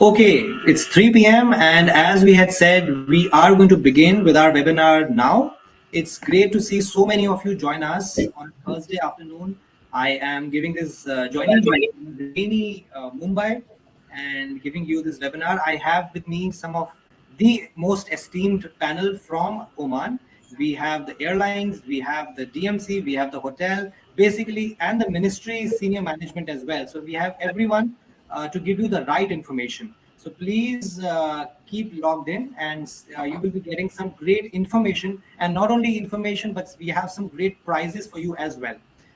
Okay, it's 3 p.m. and as we had said, we are going to begin with our webinar now. It's great to see so many of you join us on Thursday afternoon. I am giving this, joining you in rainy Mumbai and giving you this webinar. I have with me some of the most esteemed panel from Oman. We have the airlines, we have the DMC, we have the hotel, basically, and the ministry senior management as well. So we have everyone to give you the right information. So please keep logged in and you will be getting some great information, and not only information, but we have some great prizes for you as well.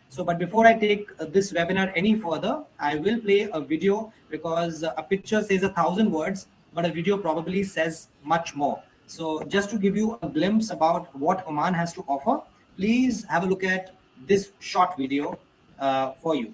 So, but before I take this webinar any further, I will play a video because a picture says 1,000 words, but a video probably says much more. So just to give you a glimpse about what Oman has to offer, please have a look at this short video for you.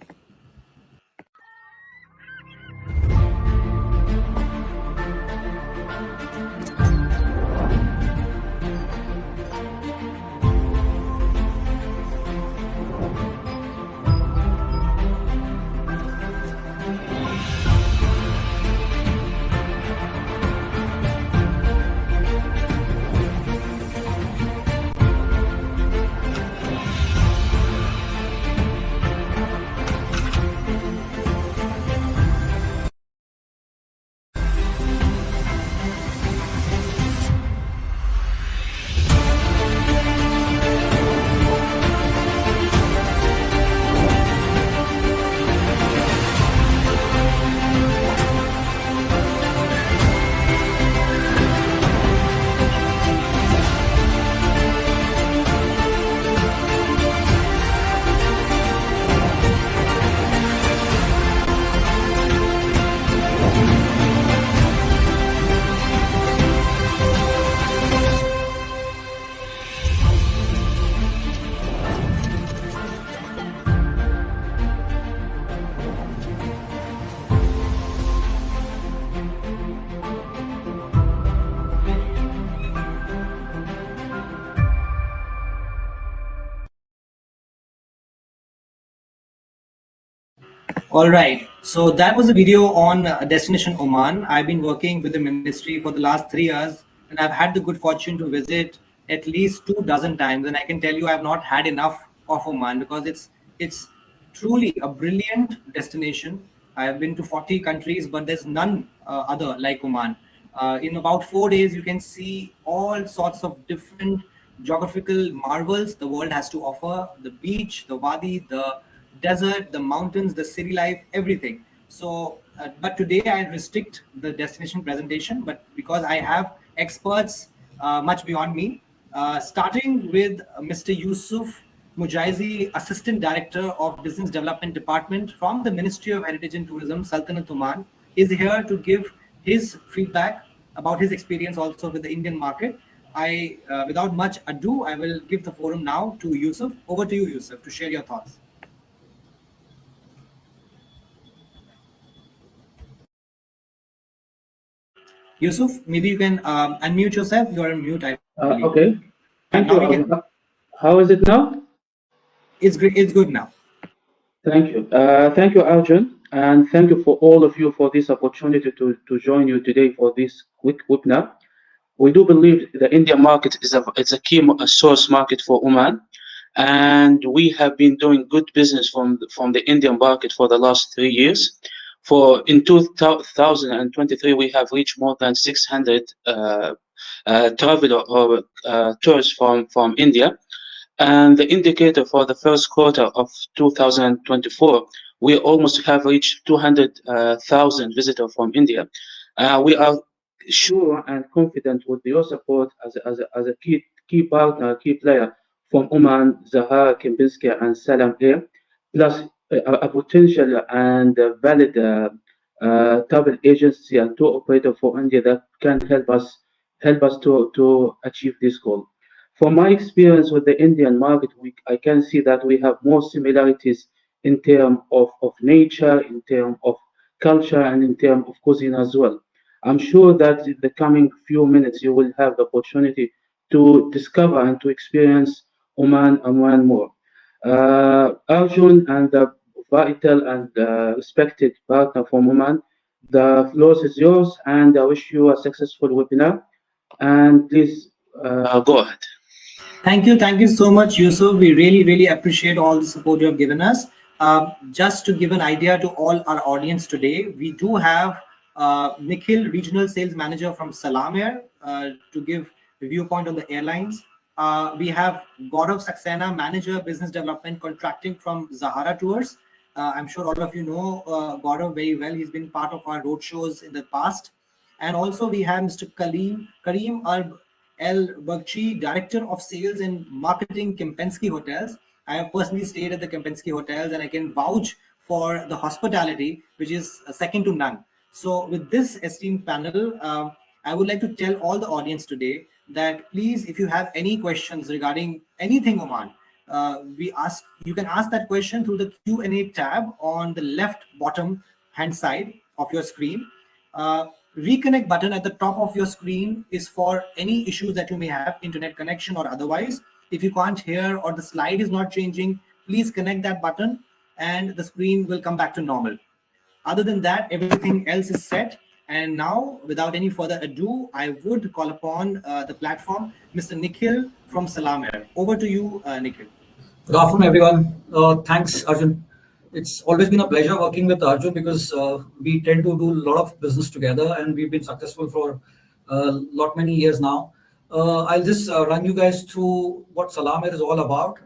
All right. So that was a video on Destination Oman. I've been working with the ministry for the last 3 years, and I've had the good fortune to visit at least 2 dozen times. And I can tell you, I've not had enough of Oman because it's truly a brilliant destination. I have been to 40 countries, but there's none other like Oman. In about 4 days, you can see all sorts of different geographical marvels the world has to offer: the beach, the wadi, the desert, the mountains, the city life, everything. So, but today I restrict the destination presentation, but because I have experts much beyond me, starting with Mr. Yusuf Mujaizi, Assistant Director of Business Development Department from the Ministry of Heritage and Tourism, Sultanate Oman, is here to give his feedback about his experience also with the Indian market. Without much ado, I will give the forum now to Yusuf. Over to you, Yusuf, to share your thoughts. Yusuf, maybe you can unmute yourself. You are on mute, I believe. Okay. Thank you. How is it now? It's great. It's good now. Thank you. Thank you, Arjun. And thank you for all of you for this opportunity to join you today for this quick webinar. We do believe the Indian market is a key source market for Oman. And we have been doing good business from the Indian market for the last 3 years. In 2023, we have reached more than 600 travel or tourists from India. And the indicator for the first quarter of 2024, we almost have reached 200,000 visitors from India. We are sure and confident with your support as a key partner, key player from Oman, Zahar, Kempinski, and Salam Air, plus a potential and valid travel agency and tour operator for India that can help us to achieve this goal. From my experience with the Indian market, I can see that we have more similarities in terms of nature, in terms of culture, and in terms of cuisine as well. I'm sure that in the coming few minutes, you will have the opportunity to discover and to experience Oman and Oman more. Arjun and the vital and respected partner from Oman The floor is yours, and I wish you a successful webinar. And please go ahead. Thank you so much, Yusuf. We really, really appreciate all the support you have given us. Just to give an idea to all our audience today, we do have Nikhil, Regional Sales Manager from Salam Air, to give a viewpoint on the airlines. We have Gaurav Saxena, Manager, Business Development Contracting from Zahara Tours. I'm sure all of you know Gaurav very well. He's been part of our roadshows in the past. And also we have Mr. Kareem El Bagchi, Director of Sales and Marketing, Kempinski Hotels. I have personally stayed at the Kempinski Hotels and I can vouch for the hospitality, which is second to none. So, with this esteemed panel, I would like to tell all the audience today that please, if you have any questions regarding anything Oman, we ask you can ask that question through the Q&A tab on the left bottom hand side of your screen. Reconnect button at the top of your screen is for any issues that you may have, internet connection or otherwise. If you can't hear or the slide is not changing, please connect that button and the screen will come back to normal. Other than that, everything else is set. And now, without any further ado, I would call upon the platform, Mr. Nikhil from Salam Air. Over to you, Nikhil. Good afternoon, everyone. Thanks, Arjun. It's always been a pleasure working with Arjun because we tend to do a lot of business together and we've been successful for many years now. I'll just run you guys through what Salam Air is all about.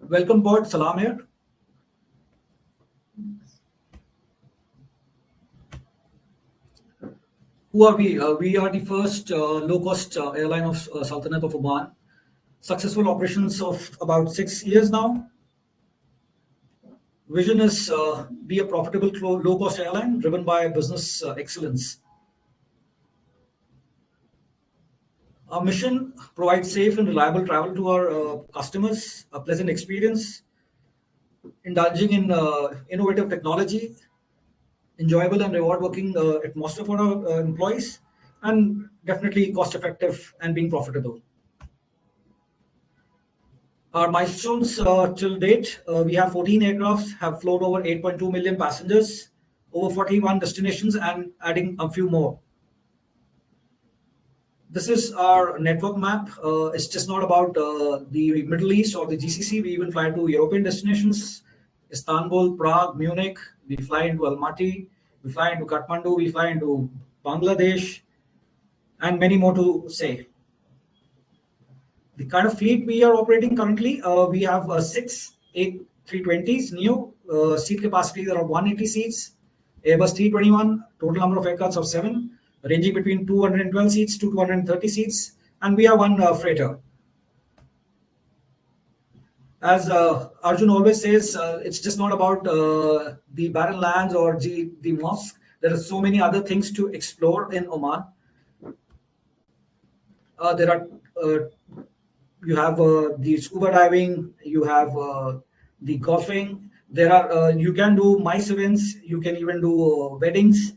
Welcome aboard Salam Air. Who are we? We are the first low-cost airline of Sultanate of Oman. Successful operations of about 6 years now. Vision is be a profitable low-cost airline driven by business excellence. Our mission provides safe and reliable travel to our customers, a pleasant experience, indulging in innovative technology, enjoyable and reward working atmosphere for our employees, and definitely cost-effective and being profitable. Our milestones till date, we have 14 aircrafts, have flown over 8.2 million passengers, over 41 destinations, and adding a few more. This is our network map. It's just not about the Middle East or the GCC. We even fly to European destinations, Istanbul, Prague, Munich. We fly into Almaty. We fly into Kathmandu. We fly into Bangladesh, and many more to say. The kind of fleet we are operating currently, we have 6 A320s, new seat capacity around 180 seats, Airbus 321, total number of aircrafts of 7, ranging between 212 seats to 230 seats, and we have one freighter. As Arjun always says, it's just not about the barren lands or the mosque. There are so many other things to explore in Oman. There are you have the scuba diving, you have the golfing. There are you can do MICE events, you can even do weddings.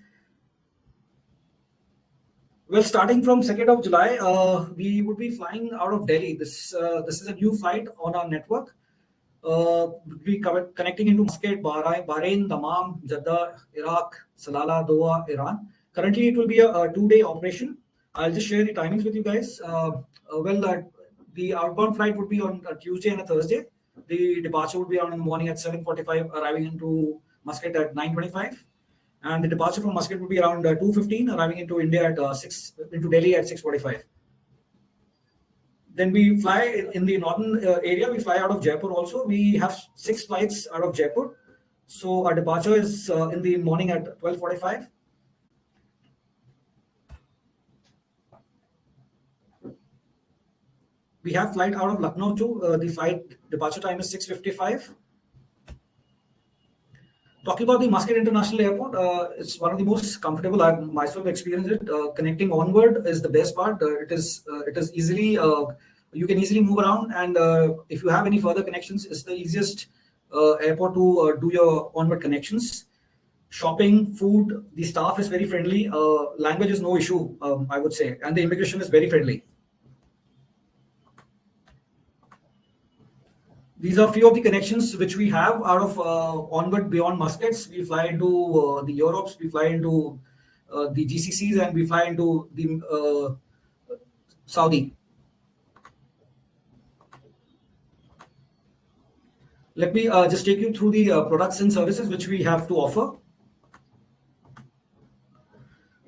Well, starting from 2nd of July, we would be flying out of Delhi. This is a new flight on our network. We'll be connecting into Muscat, Bahrain, Dammam, Jeddah, Iraq, Salalah, Doha, Iran. Currently, it will be a 2-day operation. I'll just share the timings with you guys. The outbound flight would be on a Tuesday and a Thursday. The departure would be on in the morning at 7:45, arriving into Muscat at 9:25. And the departure from Muscat would be around 2:15, arriving into India at into Delhi at 6:45. Then we fly in the northern area. We fly out of Jaipur also. We have 6 flights out of Jaipur. So our departure is in the morning at 12:45. We have flight out of Lucknow too. The flight departure time is 6:55. Talking about the Muscat International Airport, it's one of the most comfortable. I've myself experienced it. Connecting onward is the best part. It is easily you can easily move around, and if you have any further connections, it's the easiest airport to do your onward connections. Shopping, food, the staff is very friendly. Language is no issue, I would say, and the immigration is very friendly. These are few of the connections which we have out of onward beyond Muscats. We fly into the Europes, we fly into the GCCs, and we fly into the Saudi. Let me just take you through the products and services which we have to offer.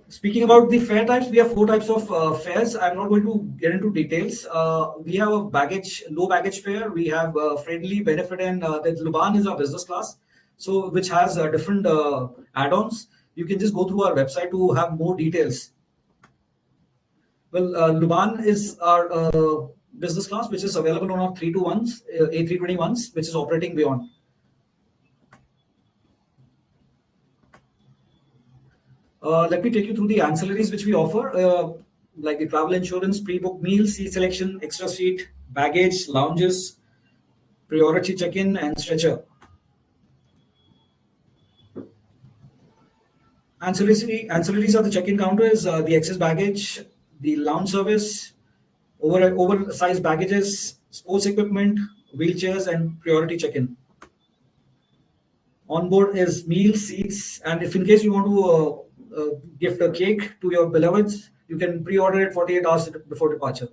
Speaking about the fare types, we have four types of fares. I'm not going to get into details. We have a low baggage fare. We have friendly benefit, and the Luban is our business class, so which has different add-ons. You can just go through our website to have more details. Well, Luban is our business class, which is available on our 321s, A321s, which is operating beyond. Let me take you through the ancillaries which we offer, like the travel insurance, pre-booked meals, seat selection, extra seat, baggage, lounges, priority check-in, and stretcher. Ancillaries are the check-in counters, the excess baggage, the lounge service, oversized baggages, sports equipment, wheelchairs, and priority check-in. On board is meals, seats, and if in case you want to gift a cake to your beloveds, you can pre-order it 48 hours before departure.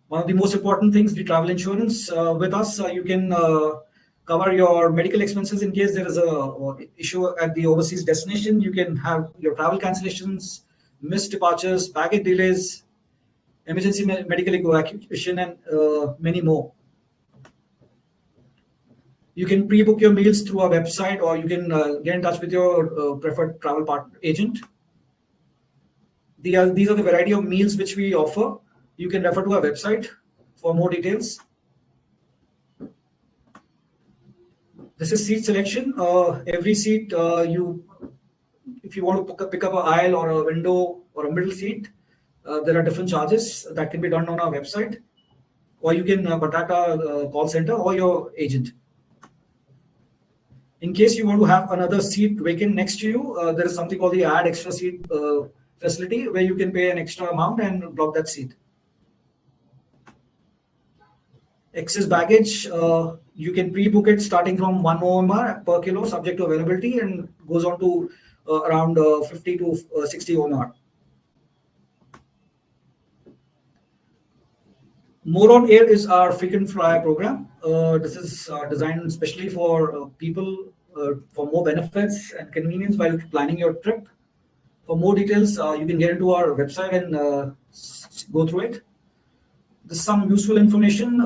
One of the most important things, the travel insurance. With us, you can cover your medical expenses in case there is a issue at the overseas destination. You can have your travel cancellations, missed departures, baggage delays, emergency medical evacuation, and many more. You can pre-book your meals through our website, or you can get in touch with your preferred travel partner agent. These are the variety of meals which we offer. You can refer to our website for more details. This is seat selection. Every seat, if you want to pick up an aisle or a window or a middle seat, there are different charges that can be done on our website, or you can contact our call center or your agent. In case you want to have another seat vacant next to you, there is something called the add extra seat facility, where you can pay an extra amount and block that seat. Excess baggage, you can pre-book it starting from 1 OMR per kilo, subject to availability, and goes on to around 50 to 60 OMR. More on Air is our frequent flyer program. This is designed especially for people for more benefits and convenience while planning your trip. For more details, you can get into our website and go through it. There's some useful information.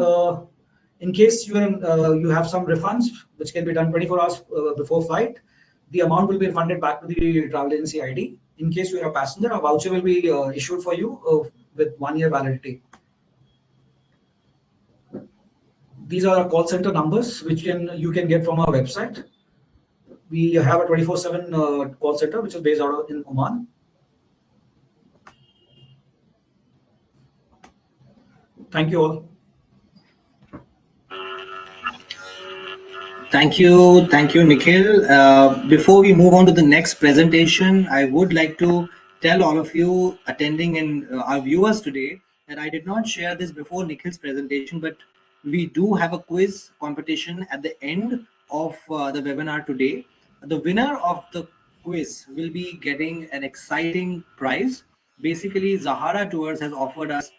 In case you have some refunds, which can be done 24 hours before flight, the amount will be refunded back to the travel agency ID. In case you are a passenger, a voucher will be issued for you with 1 year validity. These are our call center numbers, which you can get from our website. We have a 24/7 call center, which is based out in Oman. Thank you all. Thank you, Nikhil. Before we move on to the next presentation, I would like to tell all of you attending and our viewers today that I did not share this before Nikhil's presentation, but we do have a quiz competition at the end of the webinar today. The winner of the quiz will be getting an exciting prize. Basically, Zahara Tours has offered us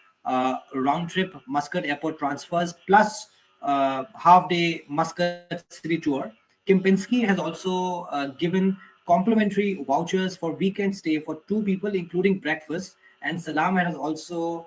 round trip Muscat airport transfers plus half-day Muscat city tour. Kempinski has also given complimentary vouchers for weekend stay for 2 people, including breakfast. And Salam has also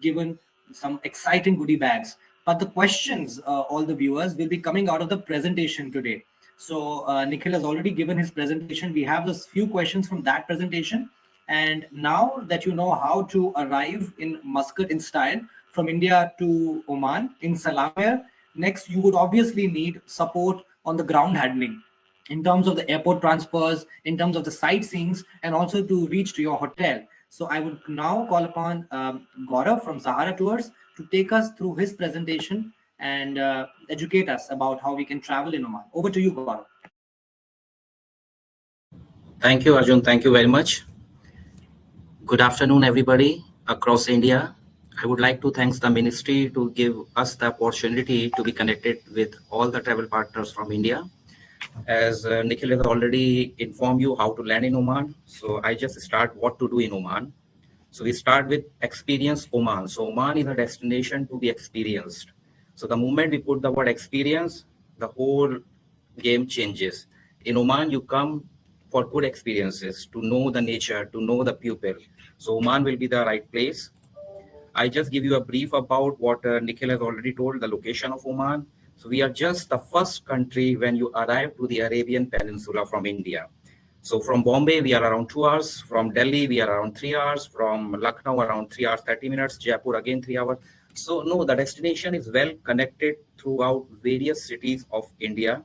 given some exciting goodie bags. But the questions, all the viewers, will be coming out of the presentation today. So Nikhil has already given his presentation. We have those few questions from that presentation. And now that you know how to arrive in Muscat in style from India to Oman in Salam Air, next you would obviously need support on the ground handling in terms of the airport transfers, in terms of the sightseeings, and also to reach to your hotel. So I would now call upon Gaurav from Zahara Tours to take us through his presentation and educate us about how we can travel in Oman. Over to you, Gaurav. Thank you, Arjun. Thank you very much. Good afternoon, everybody across India. I would like to thank the ministry to give us the opportunity to be connected with all the travel partners from India. As Nikhil has already informed you how to land in Oman, so I just start what to do in Oman. So we start with experience Oman. So Oman is a destination to be experienced. So the moment we put the word experience, the whole game changes. In Oman, you come for good experiences, to know the nature, to know the people. So Oman will be the right place. I just give you a brief about what Nikhil has already told, the location of Oman. So we are just the first country when you arrive to the Arabian Peninsula from India. So from Bombay, we are around 2 hours. From Delhi, we are around 3 hours. From Lucknow, around 3 hours, 30 minutes. Jaipur, again, 3 hours. So no, the destination is well connected throughout various cities of India.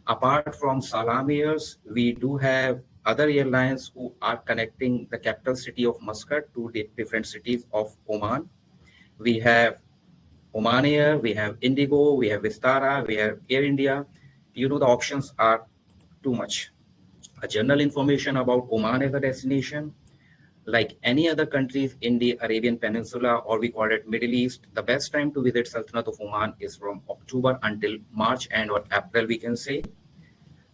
Apart from Salam Airs, we do have other airlines who are connecting the capital city of Muscat to the different cities of Oman. We have Oman Air, we have Indigo, we have Vistara, we have Air India. You know, the options are too much. A general information about Oman as a destination, like any other countries in the Arabian Peninsula, or we call it Middle East, the best time to visit Sultanate of Oman is from October until March and or April, we can say.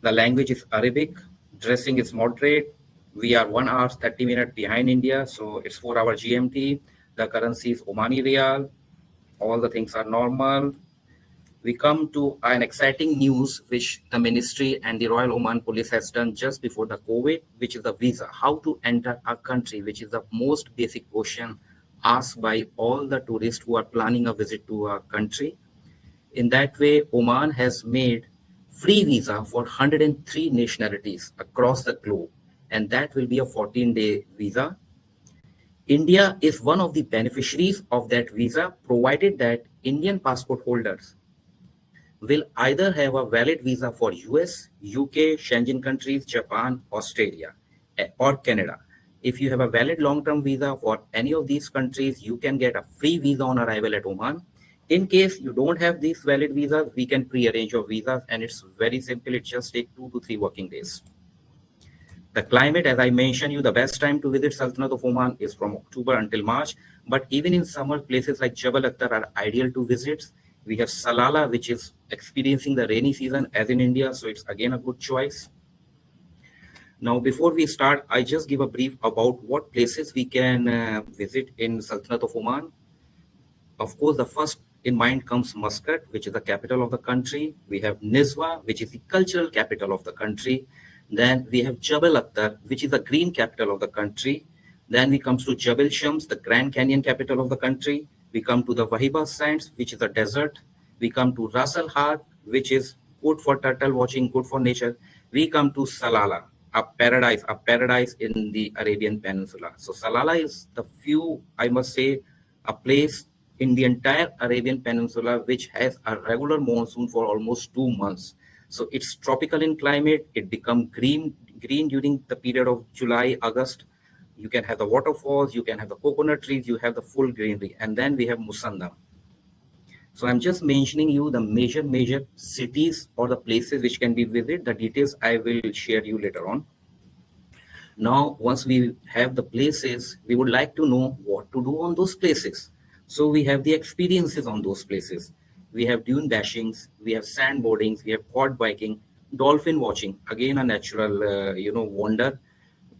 The language is Arabic. Dressing is moderate. We are 1 hour 30 minutes behind India, so it's 4 hour GMT. The currency is Omani Riyal. All the things are normal. We come to an exciting news which the ministry and the Royal Oman Police has done just before the COVID, which is the visa. How to enter a country, which is the most basic question asked by all the tourists who are planning a visit to a country. In that way, Oman has made free visa for 103 nationalities across the globe, and that will be a 14-day visa. India is one of the beneficiaries of that visa, provided that Indian passport holders will either have a valid visa for US, UK, Schengen countries, Japan, Australia, or Canada. If you have a valid long-term visa for any of these countries, you can get a free visa on arrival at Oman. In case you don't have these valid visas, we can pre-arrange your visas, and it's very simple. It just takes 2 to 3 working days. The climate, as I mentioned you, the best time to visit Sultanate of Oman is from October until March. But even in summer, places like Jabal Akhtar are ideal to visit. We have Salala, which is experiencing the rainy season as in India, so it's again a good choice. Now, before we start, I just give a brief about what places we can visit in Sultanate of Oman. Of course, the first in mind comes Muscat, which is the capital of the country. We have Nizwa, which is the cultural capital of the country. Then we have Jabal Akhtar, which is the green capital of the country. Then we come to Jabal Shams, the Grand Canyon capital of the country. We come to the Wahiba Sands, which is a desert. We come to Ras Al Had, which is good for turtle watching, good for nature. We come to Salala, a paradise in the Arabian Peninsula. So Salala is the few, I must say, a place in the entire Arabian Peninsula which has a regular monsoon for almost 2 months. So it's tropical in climate. It becomes green during the period of July, August. You can have the waterfalls, you can have the coconut trees, you have the full greenery. And then we have Musandam. So I'm just mentioning you the major cities or the places which can be visited. The details I will share you later on. Now, once we have the places, we would like to know what to do on those places. So we have the experiences on those places. We have dune dashings, we have sandboardings, we have quad biking, dolphin watching, again a natural, wonder.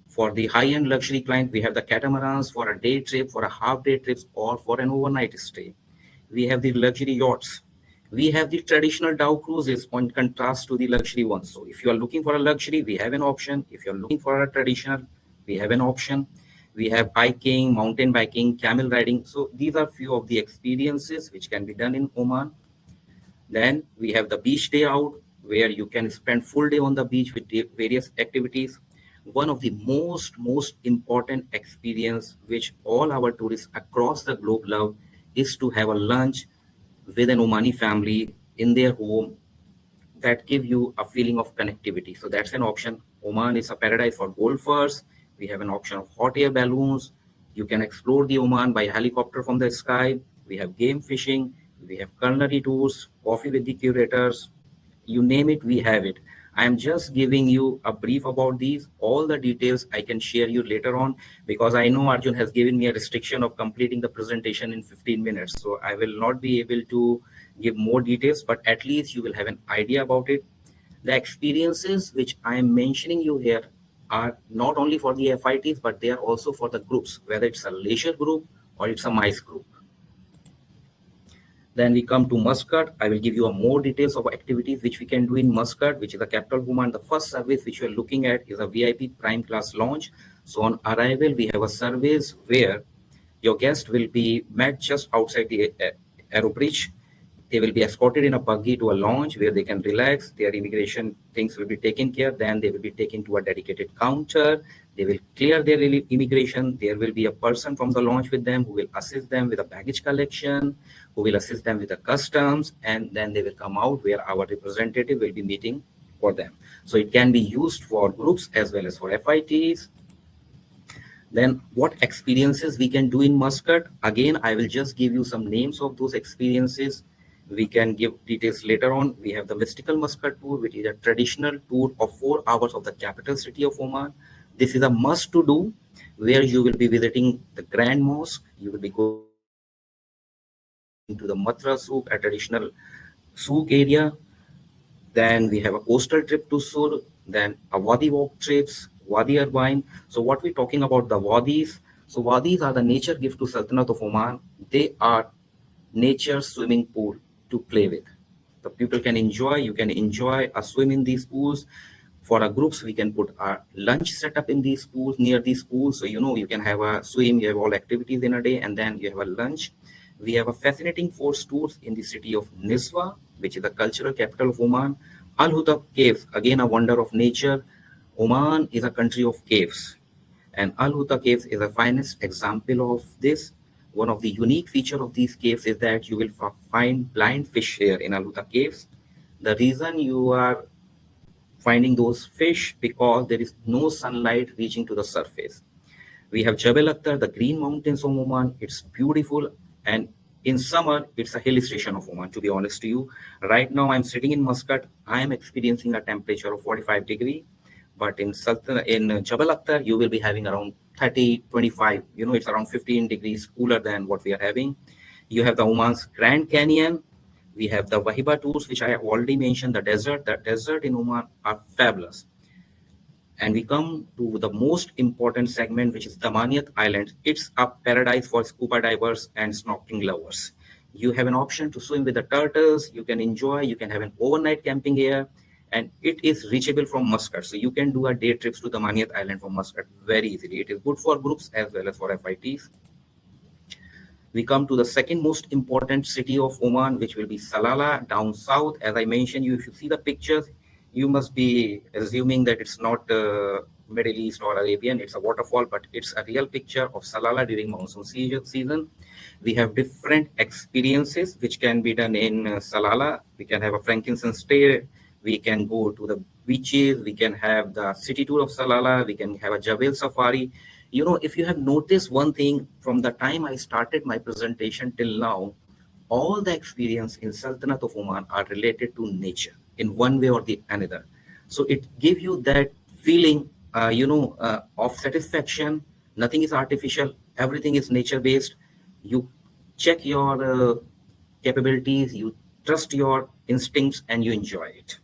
For the high-end luxury client, we have the catamarans for a day trip, for a half-day trips, or for an overnight stay. We have the luxury yachts. We have the traditional dhow cruises on contrast to the luxury ones. So if you are looking for a luxury, we have an option. If you're looking for a traditional, we have an option. We have biking, mountain biking, camel riding. So these are few of the experiences which can be done in Oman. Then we have the beach day out, where you can spend full day on the beach with various activities. One of the most important experience which all our tourists across the globe love is to have a lunch with an Omani family in their home that give you a feeling of connectivity. So that's an option. Oman is a paradise for golfers. We have an option of hot air balloons. You can explore the Oman by helicopter from the sky. We have game fishing. We have culinary tours, coffee with the curators. You name it, we have it. I am just giving you a brief about these. All the details I can share you later on, because I know Arjun has given me a restriction of completing the presentation in 15 minutes. So I will not be able to give more details, but at least you will have an idea about it. The experiences which I am mentioning you here are not only for the FITs, but they are also for the groups, whether it's a leisure group or it's a MICE group. Then we come to Muscat. I will give you a more details of activities which we can do in Muscat, which is the capital of Oman. The first service which we are looking at is a VIP prime class lounge. So on arrival, we have a service where your guest will be met just outside the aerobridge. They will be escorted in a buggy to a lounge where they can relax. Their immigration things will be taken care. Then they will be taken to a dedicated counter. They will clear their immigration. There will be a person from the lounge with them who will assist them with a baggage collection, who will assist them with the customs, and then they will come out where our representative will be meeting for them. So it can be used for groups as well as for FITs. Then what experiences we can do in Muscat? Again, I will just give you some names of those experiences. We can give details later on. We have the Mystical Muscat tour, which is a traditional tour of 4 hours of the capital city of Oman. This is a must to do, where you will be visiting the Grand Mosque. You will be going to the Matra Souk, a traditional souk area. Then we have a coastal trip to Sur, then a Wadi walk trips, Wadi Arbine. So what we're talking about the Wadis. So Wadis are the nature gift to Sultanate of Oman. They are nature swimming pool to play with. The people can enjoy, you can enjoy a swim in these pools. For our groups, we can put our lunch setup in these pools, near these pools. So, you can have a swim, you have all activities in a day, and then you have a lunch. We have a fascinating forest tours in the city of Niswa, which is the cultural capital of Oman. Al Hutab Caves, again a wonder of nature. Oman is a country of caves, and Al Huta Caves is the finest example of this. One of the unique feature of these caves is that you will find blind fish here in Al Huta Caves. The reason you are finding those fish because there is no sunlight reaching to the surface. We have Jebel Akhtar, the green mountains of Oman. It's beautiful, and in summer, it's a hill station of Oman, to be honest to you. Right now, I'm sitting in Muscat. I am experiencing a temperature of 45 degree, but in Jebel Akhtar, you will be having around 30, 25. It's around 15 degrees cooler than what we are having. You have the Oman's Grand Canyon. We have the Wahiba tours, which I have already mentioned. The desert in Oman are fabulous. And we come to the most important segment, which is Damaniyat Island. It's a paradise for scuba divers and snorkeling lovers. You have an option to swim with the turtles. You can enjoy. You can have an overnight camping here, and it is reachable from Muscat. So you can do a day trips to Damaniyat Island from Muscat very easily. It is good for groups as well as for FITs. We come to the second most important city of Oman, which will be Salalah, down south. As I mentioned, if you see the pictures, you must be assuming that it's not Middle East or Arabian. It's a waterfall, but it's a real picture of Salalah during monsoon season. We have different experiences which can be done in Salalah. We can have a frankincense stay. We can go to the beaches. We can have the city tour of Salalah. We can have a Jawel safari. If you have noticed one thing from the time I started my presentation till now, all the experience in Sultanate of Oman are related to nature in one way or the another. So it gives you that feeling, of satisfaction. Nothing is artificial. Everything is nature based. You check your capabilities, you trust your instincts, and you enjoy it.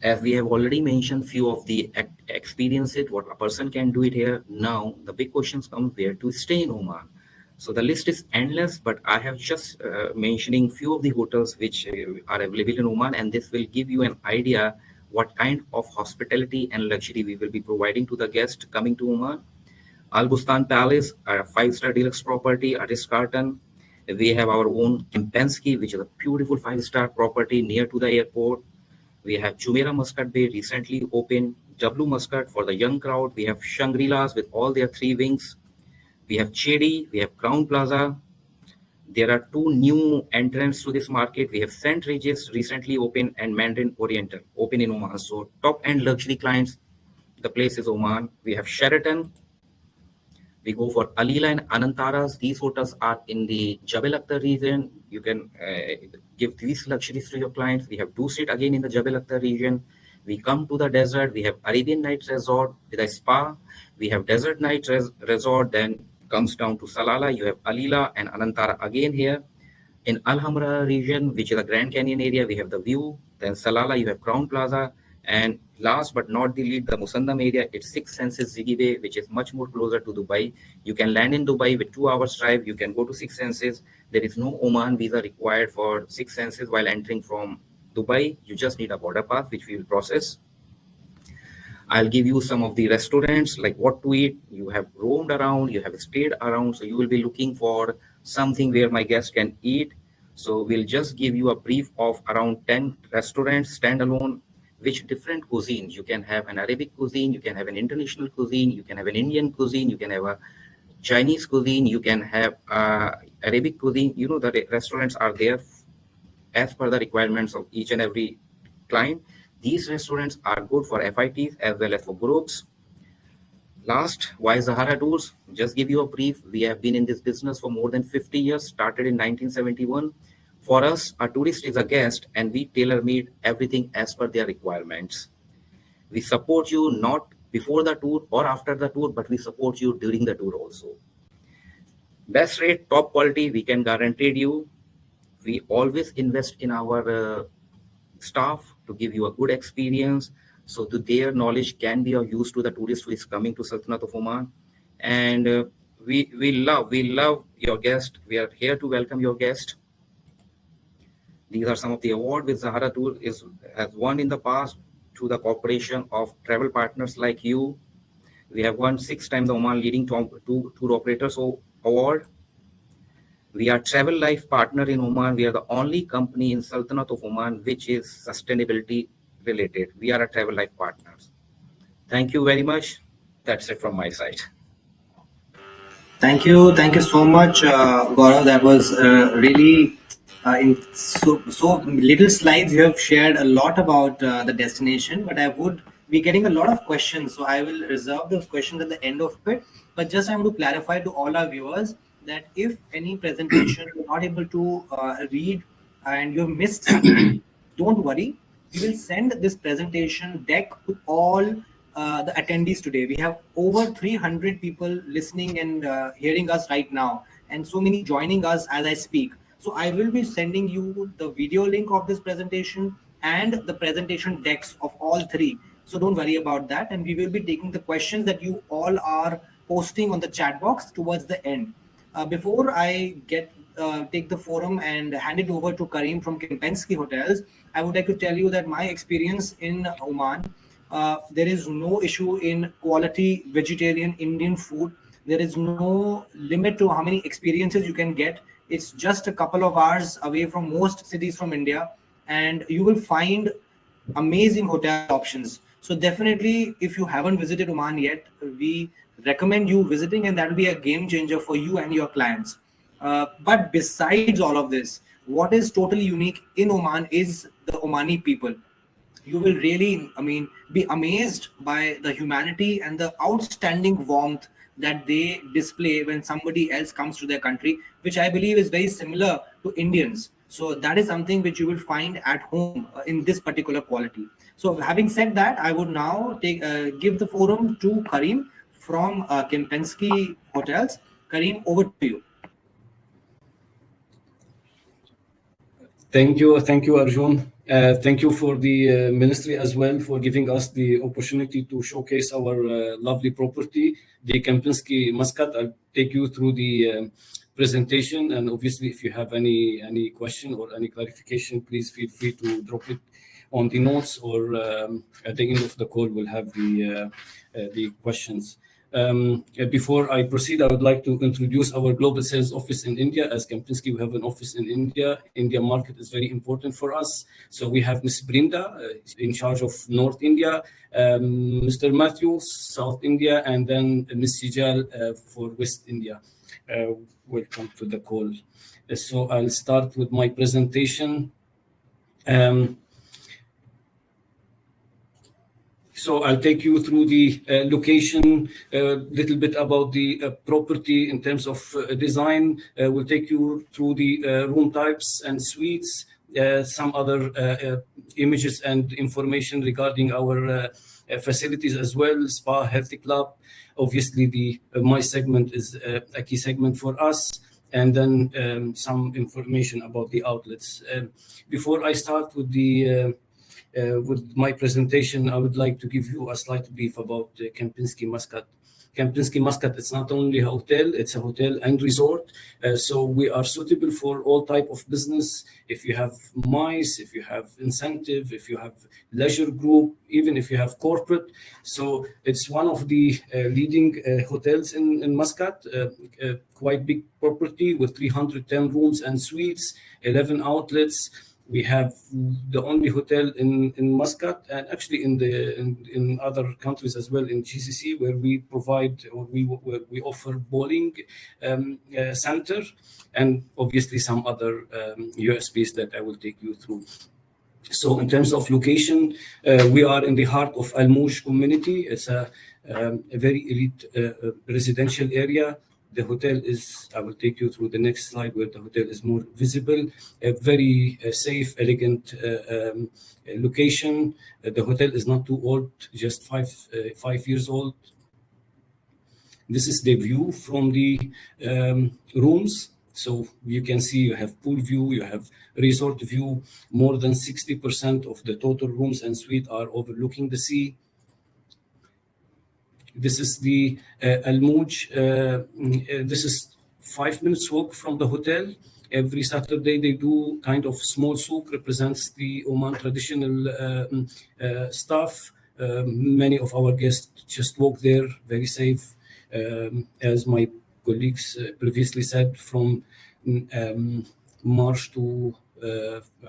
As we have already mentioned few of the experiences, what a person can do it here. Now, the big questions come where to stay in Oman. So the list is endless, but I have just mentioning few of the hotels which are available in Oman, and this will give you an idea what kind of hospitality and luxury we will be providing to the guest coming to Oman. Al Bustan Palace, a 5-star deluxe property, a Ritz-Carlton. We have our own Kempinski, which is a beautiful 5-star property near to the airport. We have Jumeirah Muscat Bay, recently opened. W Muscat for the young crowd. We have Shangri-Las with all their 3 wings. We have Chedi, we have Crown Plaza. There are 2 new entrants to this market. We have St. Regis, recently opened, and Mandarin Oriental, open in Oman. So top-end luxury clients, the place is Oman. We have Sheraton. We go for Alila and Anantaras. These hotels are in the Jebel Akhtar region. You can give these luxuries to your clients. We have 2 street again in the Jebel Akhtar region. We come to the desert. We have Arabian Nights Resort with a spa. We have Desert Nights Resort. Then comes down to Salala. You have Alila and Anantara again here. In Alhambra region, which is the Grand Canyon area, we have the view. Then Salala, you have Crown Plaza. And last but not the least, the Musandam area, it's Six Senses Ziggy Bay, which is much more closer to Dubai. You can land in Dubai with 2 hours drive. You can go to Six Senses. There is no Oman visa required for Six Senses while entering from Dubai. You just need a border pass, which we will process. I'll give you some of the restaurants, like what to eat. You have roamed around, you have stayed around, so you will be looking for something where my guests can eat. So we'll just give you a brief of around 10 restaurants, standalone, which different cuisines. You can have an Arabic cuisine, you can have an international cuisine, you can have an Indian cuisine, you can have a Chinese cuisine, you can have Arabic cuisine. You know, the restaurants are there as per the requirements of each and every client. These restaurants are good for FITs as well as for groups. Last, why Zahara Tours? Just give you a brief. We have been in this business for more than 50 years, started in 1971. For us, a tourist is a guest and we tailor-made everything as per their requirements. We support you not before the tour or after the tour, but we support you during the tour also. Best rate, top quality, we can guarantee you. We always invest in our staff to give you a good experience, so that their knowledge can be of use to the tourist who is coming to Sultanate of Oman. And we love your guest. We are here to welcome your guest. These are some of the awards which Zahara Tour has won in the past through the cooperation of travel partners like you. We have won 6 times the Oman Leading Tour Operators Award. We are Travel Life Partner in Oman. We are the only company in Sultanate of Oman which is sustainability related. We are a Travel Life Partners. Thank you very much. That's it from my side. Thank you so much, Gaurav. That was really in so little slides. You have shared a lot about the destination, but I would be getting a lot of questions, so I will reserve those questions at the end of it. But just I want to clarify to all our viewers that if any presentation you're not able to read and you missed something, don't worry. We will send this presentation deck to all the attendees today. We have over 300 people listening and hearing us right now, and so many joining us as I speak. So I will be sending you the video link of this presentation and the presentation decks of all 3. So don't worry about that, and we will be taking the questions that you all are posting on the chat box towards the end. Before I take the forum and hand it over to Karim from Kempinski Hotels, I would like to tell you that my experience in Oman, there is no issue in quality vegetarian Indian food. There is no limit to how many experiences you can get. It's just a couple of hours away from most cities from India, and you will find amazing hotel options. So definitely, if you haven't visited Oman yet, we recommend you visiting, and that will be a game changer for you and your clients. But besides all of this, what is totally unique in Oman is the Omani people. You will really, be amazed by the humanity and the outstanding warmth that they display when somebody else comes to their country, which I believe is very similar to Indians. So that is something which you will find at home in this particular quality. So having said that, I would now give the forum to Karim from Kempinski Hotels. Karim, over to you. Thank you, Arjun. Thank you for the ministry as well for giving us the opportunity to showcase our lovely property, the Kempinski Muscat. I'll take you through the presentation, and obviously, if you have any question or any clarification, please feel free to drop it on the notes, or at the end of the call, we'll have the questions. Before I proceed, I would like to introduce our global sales office in India. As Kempinski, we have an office in India. India market is very important for us. So we have Ms. Brinda in charge of North India, Mr. Matthew, South India, and then Ms. Sijal for West India. Welcome to the call. So I'll start with my presentation. So I'll take you through the location, a little bit about the property in terms of design. We'll take you through the room types and suites, some other images and information regarding our facilities as well, spa, healthy club. Obviously, the my segment is a key segment for us, and then some information about the outlets. Before I start with my presentation, I would like to give you a slight brief about Kempinski Muscat. Kempinski Muscat, it's not only a hotel, it's a hotel and resort. So we are suitable for all type of business. If you have MICE, if you have incentive, if you have leisure group, even if you have corporate. So it's one of the leading hotels in Muscat, quite big property with 310 rooms and suites, 11 outlets. We have the only hotel in Muscat, and actually in other countries as well in GCC, where we provide or we offer bowling center, and obviously some other USPs that I will take you through. So in terms of location, we are in the heart of Al Mouj community. It's a very elite residential area. The hotel is, I will take you through the next slide where the hotel is more visible, a very safe, elegant location. The hotel is not too old, just 5 years old. This is the view from the rooms. So you can see you have pool view, you have resort view. More than 60% of the total rooms and suite are overlooking the sea. This is the Al Mouj. This is 5 minutes walk from the hotel. Every Saturday they do kind of small souk, represents the Oman traditional stuff. Many of our guests just walk there, very safe. As my colleagues previously said, from March to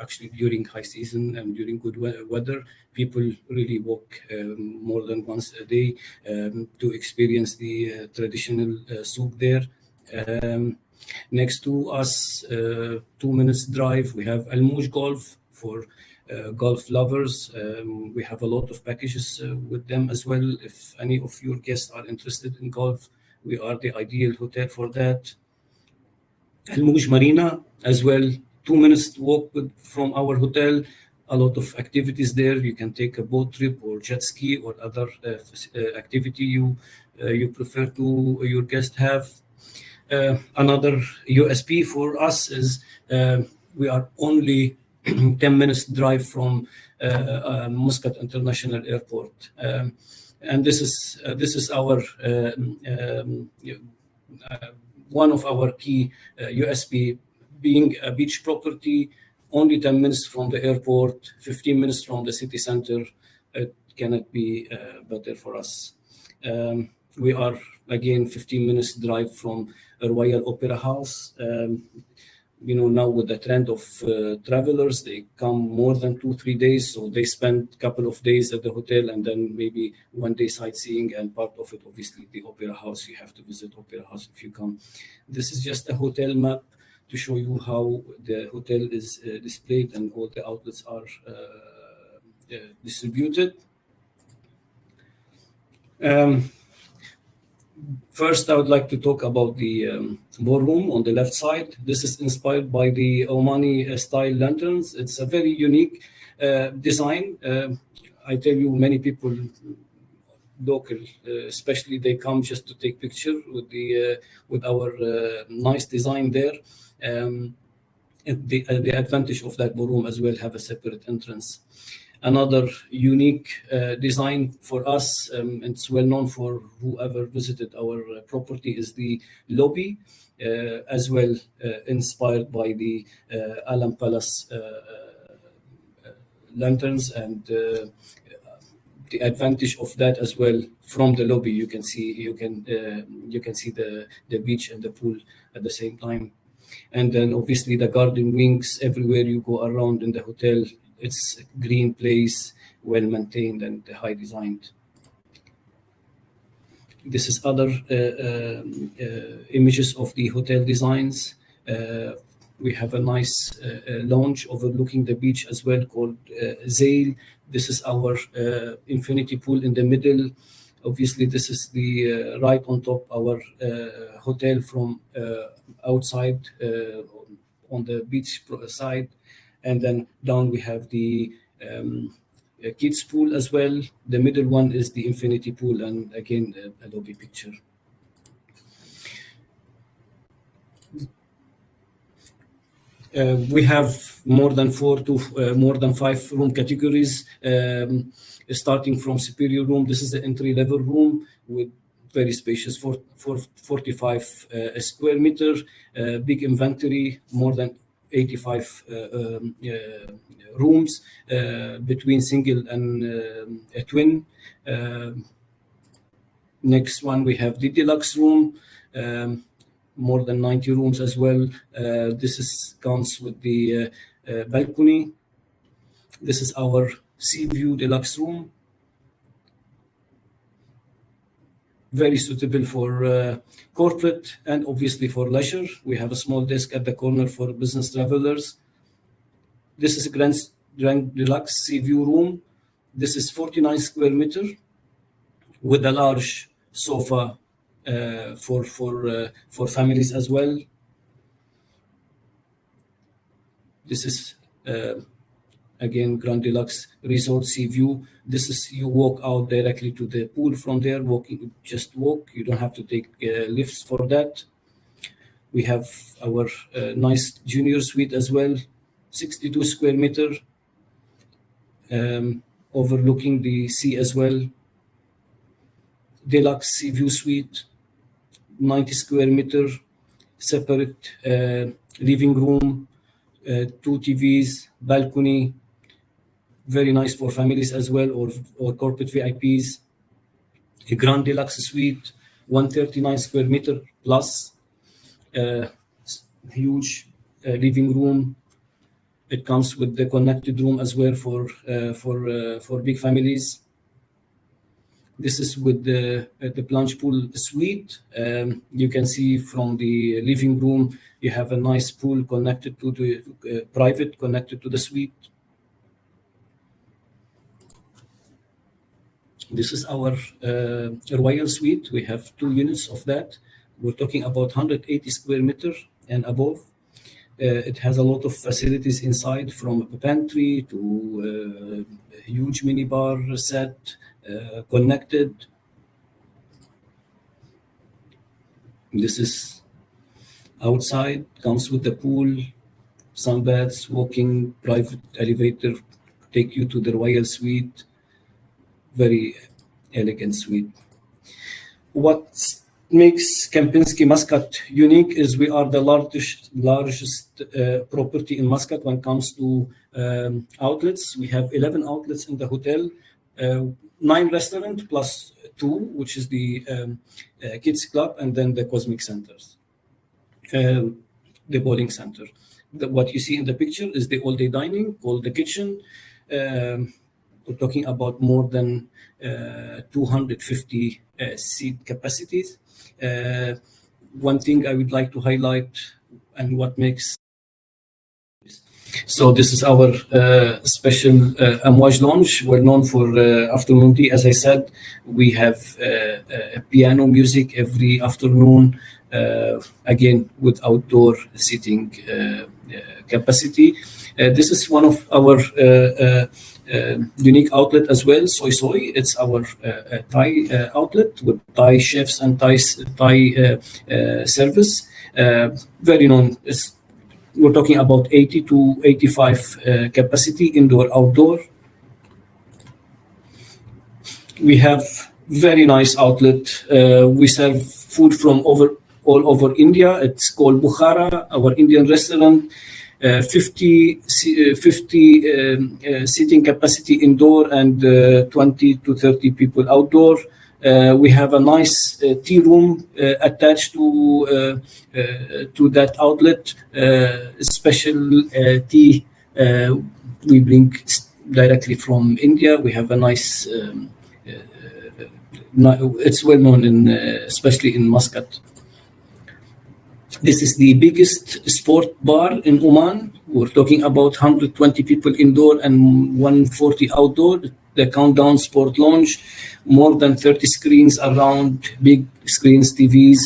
actually during high season and during good weather, people really walk more than once a day to experience the traditional souk there. Next to us, 2 minutes drive, we have Al Mouj Golf for golf lovers. We have a lot of packages with them as well. If any of your guests are interested in golf, we are the ideal hotel for that. Al Mouj Marina as well, 2 minutes walk from our hotel. A lot of activities there. You can take a boat trip or jet ski or other activity you prefer to your guest have. Another USP for us is we are only 10 minutes drive from Muscat International Airport, and this is our one of our key USP, being a beach property, only 10 minutes from the airport, 15 minutes from the city center. It cannot be better for us. We are again 15 minutes drive from a Royal Opera House. Now with the trend of travelers, they come more than 2-3 days, so they spend a couple of days at the hotel and then maybe 1 day sightseeing, and part of it obviously the Opera House. You have to visit Opera House if you come. This is just a hotel map to show you how the hotel is displayed and all the outlets are distributed. First, I would like to talk about the ballroom on the left side. This is inspired by the Omani style lanterns. It's a very unique design. I tell you, many people, local especially, they come just to take picture with our nice design there. The advantage of that ballroom as well, have a separate entrance. Another unique design for us, and it's well known for whoever visited our property, is the lobby, as well inspired by the Alam Palace lanterns, and the advantage of that as well, from the lobby you can see the beach and the pool at the same time. And then obviously the garden wings everywhere you go around in the hotel. It's a green place, well maintained and high designed. This is other images of the hotel designs. We have a nice lounge overlooking the beach as well, called Zail. This is our infinity pool in the middle. Obviously, this is the right on top our hotel from outside on the beach side. And then down we have the kids pool as well. The middle one is the infinity pool, and again a lobby picture. We have more than 5 room categories, starting from superior room. This is the entry level room with very spacious, 45 square meter, big inventory, more than 85 rooms between single and a twin. Next one, we have the deluxe room, more than 90 rooms as well. This comes with the balcony. This is our sea view deluxe room. Very suitable for corporate and obviously for leisure. We have a small desk at the corner for business travelers. This is a grand deluxe sea view room. This is 49 square meter with a large sofa for families as well. This is again Grand Deluxe Resort Sea View. This is, you walk out directly to the pool from there. Just walk. You don't have to take lifts for that. We have our nice junior suite as well, 62 square meter, overlooking the sea as well. Deluxe Sea View Suite, 90 square meter, separate living room, 2 TVs, balcony, very nice for families as well, or corporate VIPs. A Grand Deluxe Suite, 139 square meter plus, huge living room. It comes with the connected room as well for big families. This is with the plunge pool suite. You can see from the living room, you have a nice pool connected to the private, connected to the suite. This is our royal suite. We have 2 units of that. We're talking about 180 square meter and above. It has a lot of facilities inside, from a pantry to a huge minibar set, connected. This is outside, comes with the pool, sunbaths, walking, private elevator, take you to the royal suite. Very elegant suite. What makes Kempinski Muscat unique is we are the largest property in Muscat when it comes to outlets. We have 11 outlets in the hotel, 9 restaurants plus 2, which is the kids club, and then the cosmic centers, the bowling center. What you see in the picture is the all-day dining, called the kitchen. We're talking about more than 250 seat capacities. One thing I would like to highlight, and what makes, so this is our special Amouage Lounge. We're known for afternoon tea. As I said, we have piano music every afternoon, again with outdoor seating capacity. This is one of our unique outlet as well, Soy Soy. It's our Thai outlet with Thai chefs and Thai service. Very known. We're talking about 80 to 85 capacity, indoor, outdoor. We have very nice outlet. We serve food from all over India. It's called Bukhara, our Indian restaurant. 50 seating capacity indoor and 20 to 30 people outdoor. We have a nice tea room attached to that outlet. Special tea we bring directly from India. We have a nice. It's well known especially in Muscat. This is the biggest sport bar in Oman. We're talking about 120 people indoor and 140 outdoor. The Countdown Sport Lounge, more than 30 screens around, big screens, TVs.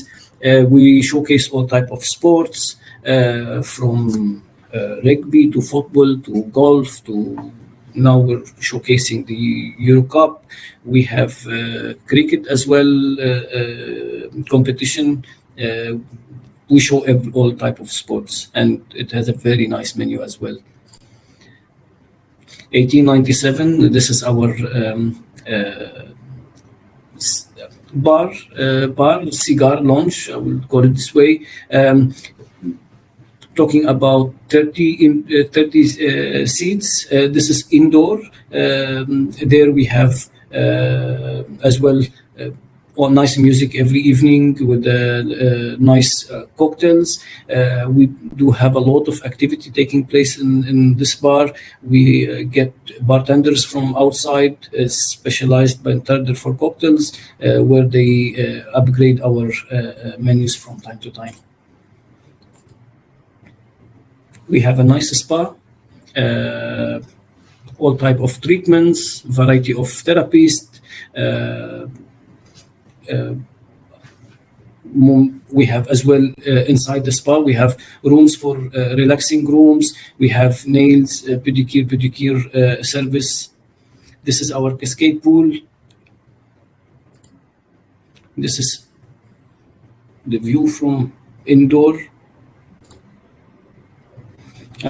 We showcase all type of sports, from rugby to football to golf to now we're showcasing the Euro Cup. We have cricket as well competition. We show all type of sports, and it has a very nice menu as well. 1897. This is our bar cigar lounge. I will call it this way. Talking about 30 seats. This is indoor. There we have as well all nice music every evening with nice cocktails. We do have a lot of activity taking place in this bar. We get bartenders from outside, specialized bartender for cocktails, where they upgrade our menus from time to time. We have a nice spa, all type of treatments, variety of therapists. We have as well inside the spa, we have rooms for relaxing rooms. We have nails, pedicure service. This is our cascade pool. This is the view from indoor.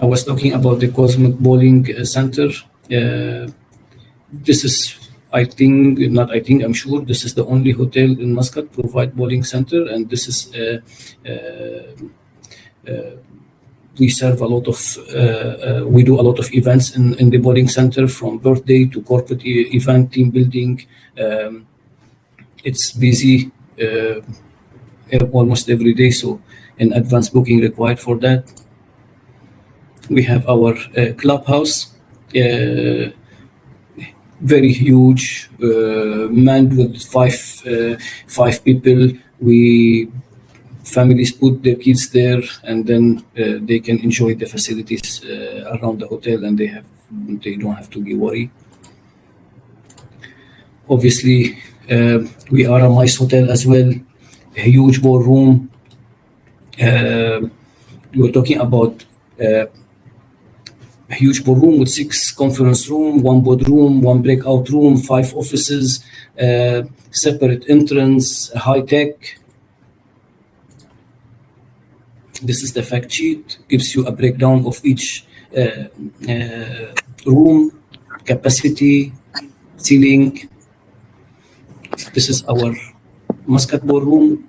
I was talking about the Cosmic Bowling Center. This is, I'm sure, this is the only hotel in Muscat provide bowling center, and this is, we serve a lot of, we do a lot of events in the bowling center, from birthday to corporate event, team building. It's busy almost every day, so an advance booking required for that. We have our clubhouse, very huge, manned with five people. Families put their kids there, and then they can enjoy the facilities around the hotel, and they don't have to be worried. Obviously, we are a nice hotel as well, a huge ballroom. We're talking about a huge ballroom with 6 conference room, 1 boardroom, 1 breakout room, 5 offices, separate entrance, high tech. This is the fact sheet, gives you a breakdown of each room, capacity, ceiling. This is our Muscat ballroom,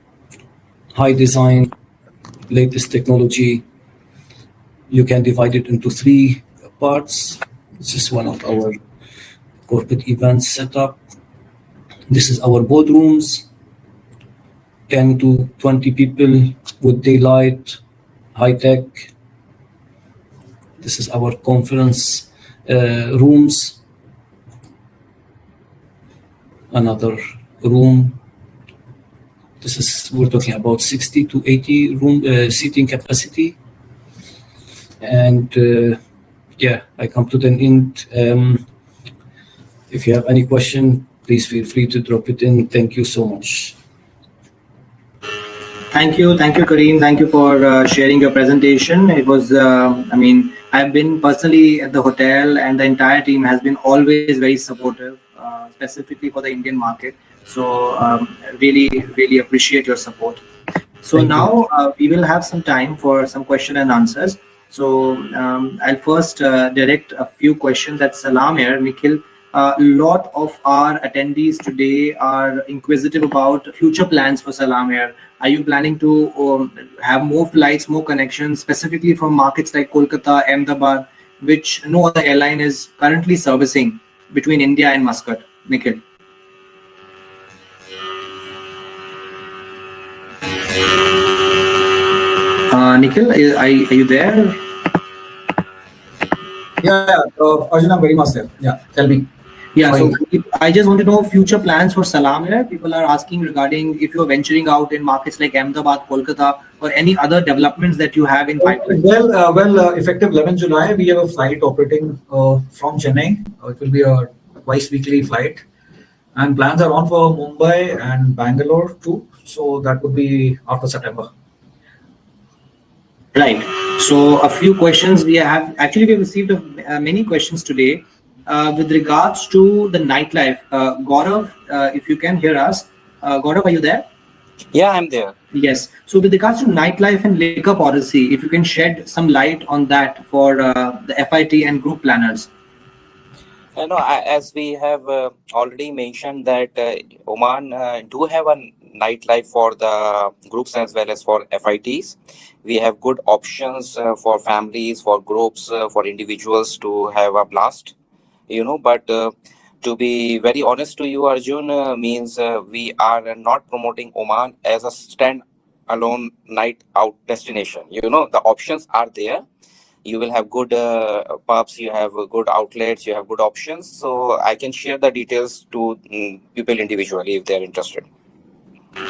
high design, latest technology. You can divide it into 3 parts. This is one of our corporate events setup. This is our boardrooms, 10 to 20 people with daylight, high tech. This is our conference rooms. Another room. We're talking about 60 to 80 room seating capacity. And I come to the end. If you have any question, please feel free to drop it in. Thank you so much. Thank you, Kareem. Thank you for sharing your presentation. It was, I've been personally at the hotel, and the entire team has been always very supportive, specifically for the Indian market. So really appreciate your support. So now we will have some time for some question and answers. So I'll first direct a few questions at Salam here. Nikhil, a lot of our attendees today are inquisitive about future plans for Salam Air. Are you planning to have more flights, more connections, specifically from markets like Kolkata, Ahmedabad, which no other airline is currently servicing between India and Muscat? Nikhil. Nikhil, are you there? Yeah, Arjun, I'm very much there. Yeah, tell me. Yeah, so I just want to know future plans for Salam Air. People are asking regarding if you're venturing out in markets like Ahmedabad, Kolkata, or any other developments that you have in pipeline. Well, effective 11 July, we have a flight operating from Chennai. It will be a twice weekly flight. And plans are on for Mumbai and Bangalore too. So that would be after September. Right. So a few questions we have actually we have received many questions today with regards to the nightlife. Gaurav, if you can hear us, Gaurav, are you there? Yeah, I'm there. Yes. So with regards to nightlife and liquor policy, if you can shed some light on that for the FIT and group planners. As we have already mentioned that Oman do have a nightlife for the groups as well as for FITs. We have good options for families, for groups, for individuals to have a blast. But to be very honest to you, Arjun, means we are not promoting Oman as a stand-alone night out destination. The options are there. You will have good pubs, you have good outlets, you have good options, so I can share the details to people individually if they're interested.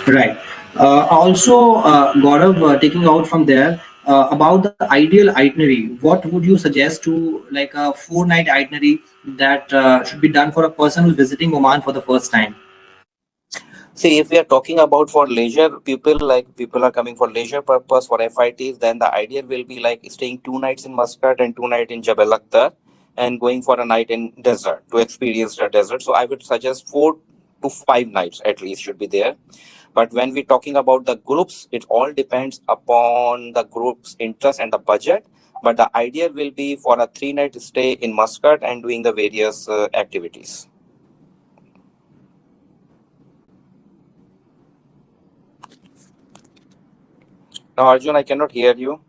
Right. Also, Gaurav, taking out from there about the ideal itinerary, what would you suggest to like a 4 night itinerary that should be done for a person who's visiting Oman for the first time? See, if we are talking about for leisure people, like people are coming for leisure purpose for FITs, then the ideal will be like staying 2 nights in Muscat and 2 nights in Jabal Akhtar and going for a night in desert to experience the desert. So I would suggest 4 to 5 nights at least should be there. But when we're talking about the groups, it all depends upon the group's interest and the budget. But the idea will be for a 3 night stay in Muscat and doing the various activities. Now, Arjun, I cannot hear you.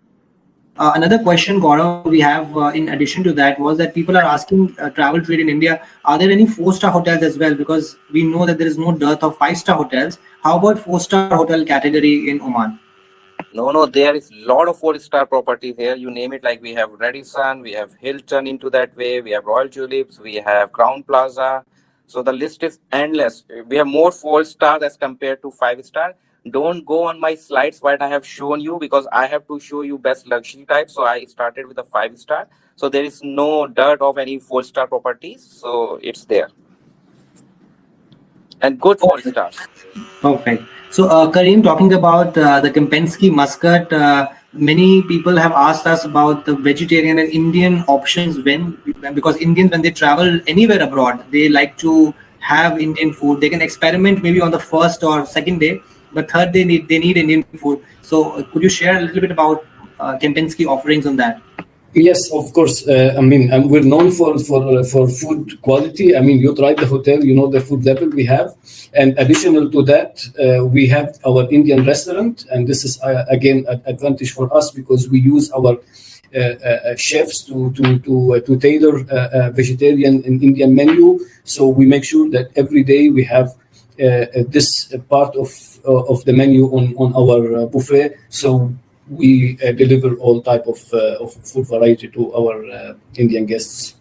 Another question, Gaurav, we have in addition to that was that people are asking travel trade in India. Are there any 4 star hotels as well? Because we know that there is no dearth of 5 star hotels. How about 4 star hotel category in Oman? No, there is a lot of 4 star properties here. You name it, like we have Radisson, we have Hilton into that way, we have Royal Tulips, we have Crown Plaza. So the list is endless. We have more 4 stars as compared to 5 star. Don't go on my slides what I have shown you because I have to show you best luxury type. So I started with a 5 star. So there is no dirt of any 4 star properties. So it's there. And good 4 stars. Perfect. So, Kareem, talking about the Kempinski Muscat, many people have asked us about the vegetarian and Indian options because Indians, when they travel anywhere abroad, they like to have Indian food. They can experiment maybe on the first or second day, but third they need Indian food. So, could you share a little bit about Kempinski offerings on that? Yes, of course. I mean, we're known for food quality. I mean, you try the hotel, you know the food level we have, and additional to that, we have our Indian restaurant, and this is again an advantage for us because we use our chefs to tailor a vegetarian and Indian menu. So we make sure that every day we have this part of the menu on our buffet. So we deliver all type of food variety to our Indian guests.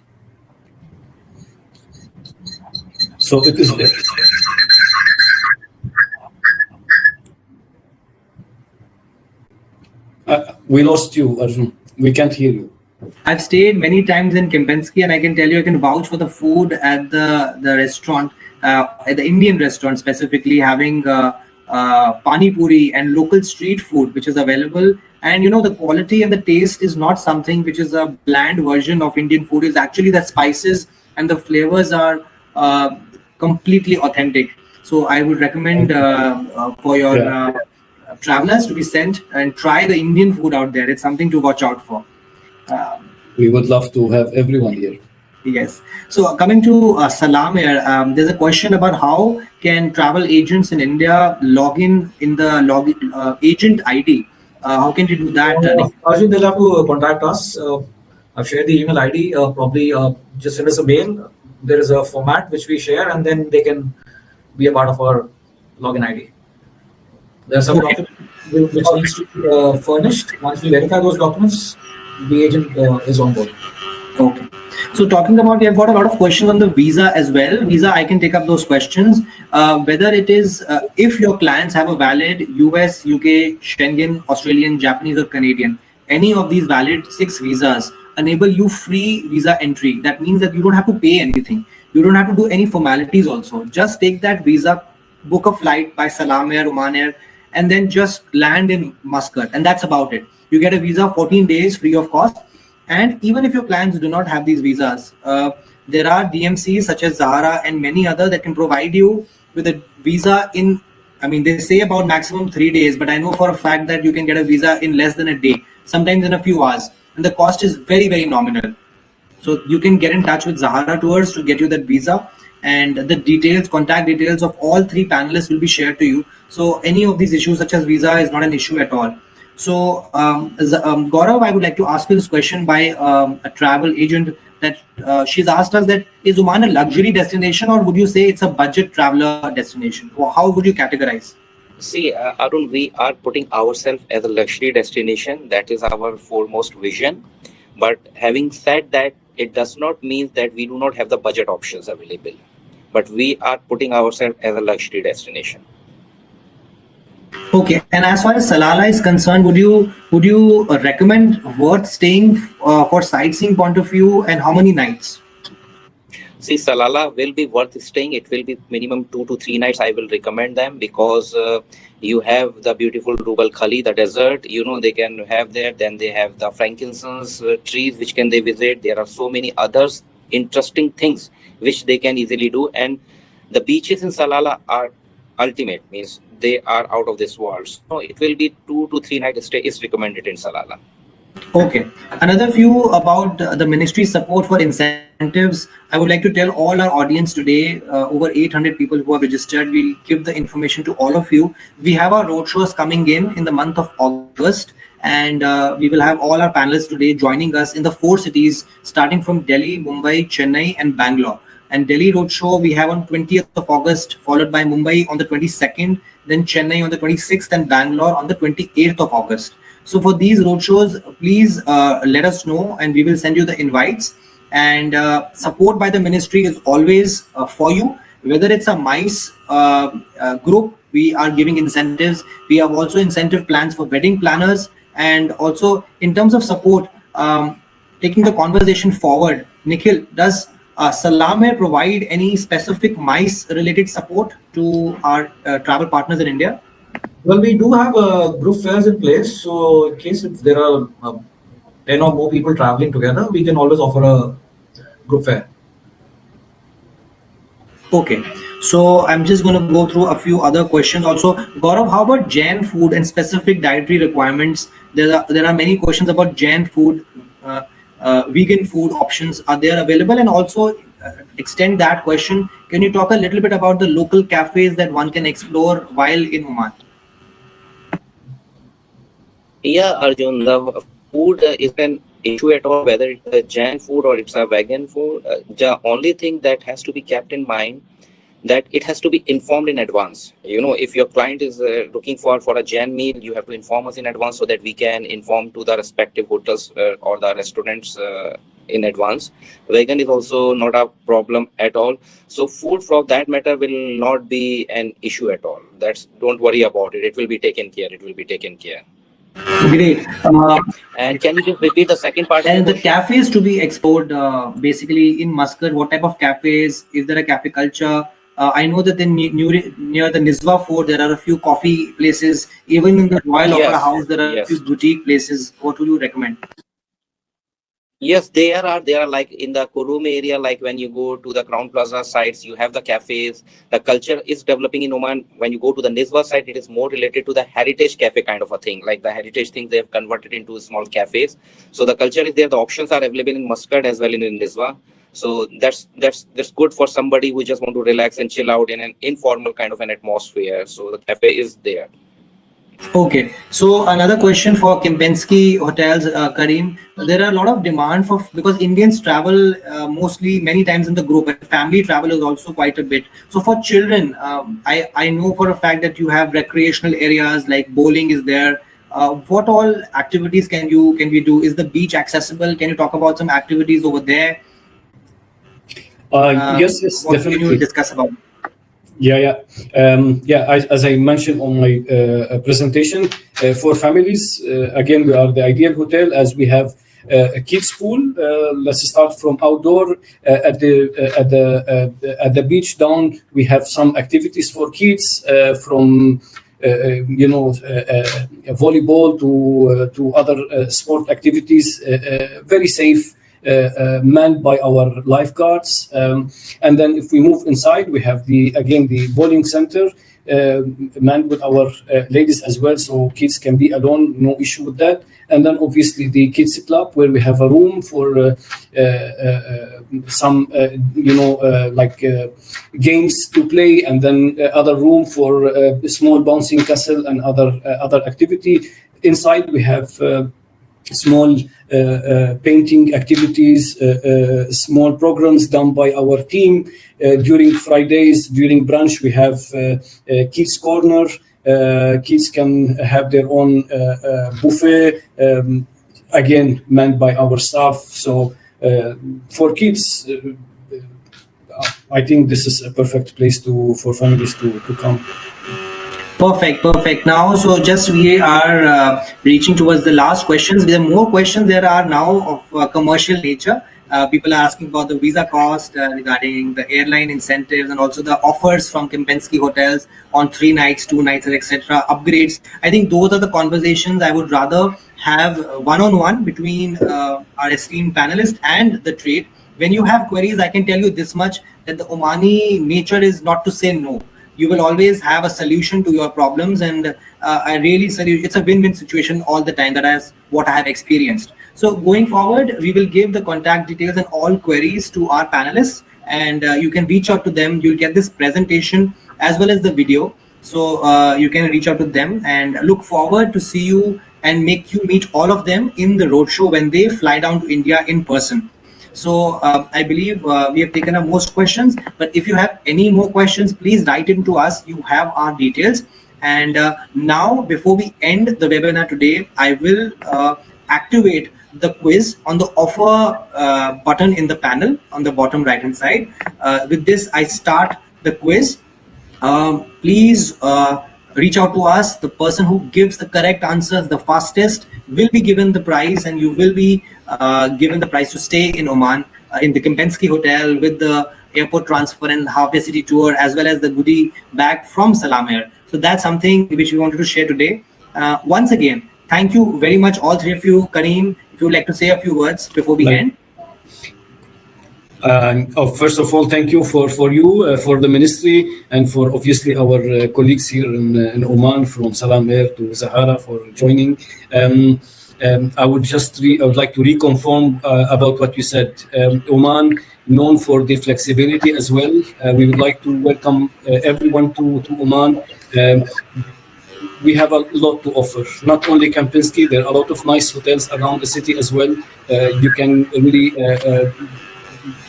So it is. We lost you, Arjun. We can't hear you. I've stayed many times in Kempinski, and I can tell you, I can vouch for the food at the restaurant, at the Indian restaurant specifically, having pani puri and local street food, which is available. And the quality and the taste is not something which is a bland version of Indian food. Is actually the spices and the flavors are completely authentic. So I would recommend for your Yeah. travelers to be sent and try the Indian food out there. It's something to watch out for. We would love to have everyone here. Yes. So coming to Salam here, there's a question about how can travel agents in India log in the agent ID? How can you do that? Arjun, they'll have to contact us. I've shared the email ID. Probably just send us a mail. There is a format which we share, and then they can be a part of our login ID. There are some Okay. documents which needs to be furnished. Once we verify those documents, the agent is on board. Okay. So talking about, we have got a lot of questions on the visa as well. Visa, I can take up those questions. Whether it is, if your clients have a valid US, UK, Schengen, Australian, Japanese or Canadian, any of these valid 6 visas enable you free visa entry. That means that you don't have to pay anything. You don't have to do any formalities also. Just take that visa, book a flight by Salam Air, Oman Air, and then just land in Muscat, and that's about it. You get a visa 14 days free of cost. And even if your plans do not have these visas, there are DMCs such as Zahara and many other that can provide you with a visa in, I mean, they say about maximum 3 days, but I know for a fact that you can get a visa in less than a day, sometimes in a few hours. And the cost is very, very nominal. So you can get in touch with Zahara Tours to get you that visa, and the details, contact details of all three panelists will be shared to you. So any of these issues such as visa is not an issue at all. So Gaurav, I would like to ask you this question by a travel agent that she's asked us that is Oman a luxury destination, or would you say it's a budget traveler destination? Or how would you categorize? See, Arun, we are putting ourselves as a luxury destination. That is our foremost vision. But having said that, it does not mean that we do not have the budget options available. But we are putting ourselves as a luxury destination. Okay, and as far as Salala is concerned, would you recommend worth staying for sightseeing point of view, and how many nights? See, Salala will be worth staying. It will be minimum 2 to 3 nights. I will recommend them because you have the beautiful Rubal Khali, the desert. They can have there. Then they have the frankincense trees, which can they visit. There are so many others interesting things which they can easily do. And the beaches in Salala are ultimate. Means they are out of this world. So it will be 2 to 3 night stay is recommended in Salala. Okay. Another few about the ministry support for incentives. I would like to tell all our audience today, over 800 people who have registered, we'll give the information to all of you. We have our roadshows coming in the month of August, and we will have all our panelists today joining us in the 4 cities, starting from Delhi, Mumbai, Chennai, and Bangalore. And Delhi roadshow we have on 20th of August, followed by Mumbai on the 22nd, then Chennai on the 26th, and Bangalore on the 28th of August. So for these roadshows, please let us know, and we will send you the invites. And support by the ministry is always for you. Whether it's a MICE group, we are giving incentives. We have also incentive plans for wedding planners, and also in terms of support, taking the conversation forward. Nikhil, does Salame provide any specific MICE related support to our travel partners in India? Well, we do have group fares in place. So, in case if there are 10 or more people traveling together, we can always offer a group fare. Okay, so I'm just going to go through a few other questions also. Gaurav, how about Jain food and specific dietary requirements? There are many questions about Jain food, vegan food options. Are they available? And also extend that question. Can you talk a little bit about the local cafes that one can explore while in Oman? Yeah, Arjun, the food isn't an issue at all, whether it's a Jain food or it's a vegan food. The only thing that has to be kept in mind that it has to be informed in advance. If your client is looking for a Jain meal, you have to inform us in advance so that we can inform to the respective hotels or the restaurants in advance. Vegan is also not a problem at all. So food for that matter will not be an issue at all. Don't worry about it. It will be taken care. It will be taken care. Great. And can you just repeat the second part of And the the question? cafes to be explored basically in Muscat, what type of cafes? Is there a cafe culture? I know that near the Nizwa Fort, there are a few coffee places. Even in the Royal Opera Yes, House, there are a few yes. boutique places. What would you recommend? Yes, there are like in the Kurum area, like when you go to the Crown Plaza sites, you have the cafes. The culture is developing in Oman. When you go to the Nizwa site, it is more related to the heritage cafe kind of a thing. Like the heritage things they have converted into small cafes. So the culture is there. The options are available in Muscat as well in Nizwa. So that's good for somebody who just want to relax and chill out in an informal kind of an atmosphere. So the cafe is there. Okay, so another question for Kempinski Hotels, Karim. There are a lot of demand for, because Indians travel mostly many times in the group, and family travel is also quite a bit. So for children, I know for a fact that you have recreational areas like bowling is there. What all activities can we do? Is the beach accessible? Can you talk about some activities over there? Yes, What can you definitely. discuss about? Yeah. As I mentioned on my presentation, for families, again, we are the ideal hotel as we have a kids pool. Let's start from outdoor at the beach down. We have some activities for kids from volleyball to other sport activities, very safe. Manned by our lifeguards, and then if we move inside, we have the bowling center, manned with our ladies as well, so kids can be alone, no issue with that. And then obviously the kids club, where we have a room for some games to play, and then other room for small bouncing castle and other activity. Inside we have small painting activities, small programs done by our team. During Fridays, during brunch, we have kids corner. Kids can have their own buffet, again manned by our staff. So for kids, I think this is a perfect place for families to come. Perfect. Now, so just we are reaching towards the last questions. There are more questions. There are now of commercial nature. People are asking about the visa cost, regarding the airline incentives, and also the offers from Kempinski hotels on 3 nights, 2 nights, etc. Upgrades. I think those are the conversations I would rather have one-on-one between our esteemed panelists and the trade. When you have queries, I can tell you this much, that the Omani nature is not to say no. You will always have a solution to your problems, and I really salute. It's a win-win situation all the time. That is what I have experienced. So going forward, we will give the contact details and all queries to our panelists, and you can reach out to them. You'll get this presentation as well as the video, so you can reach out to them, and look forward to see you and make you meet all of them in the roadshow when they fly down to India in person. So I believe we have taken up most questions, but if you have any more questions, please write it to us. You have our details. And now, before we end the webinar today, I will activate the quiz on the offer button in the panel on the bottom right hand side. With this, I start the quiz. Please reach out to us. The person who gives the correct answers the fastest will be given the prize, and you will be given the prize to stay in Oman in the Kempinski Hotel with the airport transfer and half-day city tour, as well as the goodie bag from Salam Air. So that's something which we wanted to share today. Once again, thank you very much, all three of you. Kareem, if you would like to say a few words before we end. First of all, thank you for the ministry, and for obviously our colleagues here in Oman, from Salam Air to Zahara, for joining. I would like to reconfirm about what you said. Oman, known for the flexibility as well. We would like to welcome everyone to Oman. We have a lot to offer. Not only Kempinski, there are a lot of nice hotels around the city as well. You can really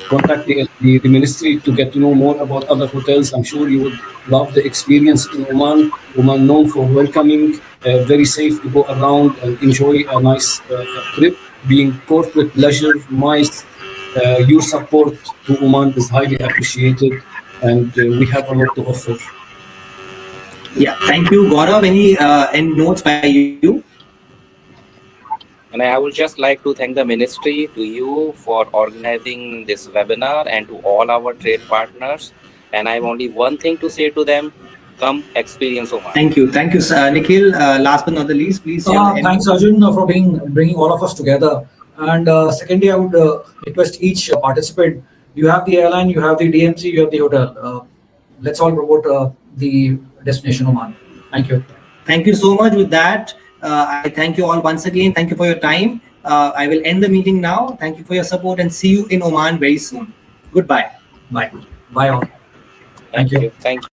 contact the ministry to get to know more about other hotels. I'm sure you would love the experience in Oman. Oman, known for welcoming, very safe to go around and enjoy a nice trip. Being corporate leisure, nice. Your support to Oman is highly appreciated, and we have a lot to offer. Yeah, thank you, Gaurav. Any end notes by you? And I would just like to thank the ministry, to you, for organizing this webinar, and to all our trade partners. And I have only one thing to say to them: come experience Oman. Thank you, Nikhil. Last but not the least, please. Thanks, Arjun, for bringing all of us together. And secondly, I would request each participant: you have the airline, you have the DMC, you have the hotel. Let's all promote the destination Oman. Thank you. Thank you so much. With that, I thank you all once again. Thank you for your time. I will end the meeting now. Thank you for your support, and see you in Oman very soon. Goodbye. Bye all. Thank you. Thank you.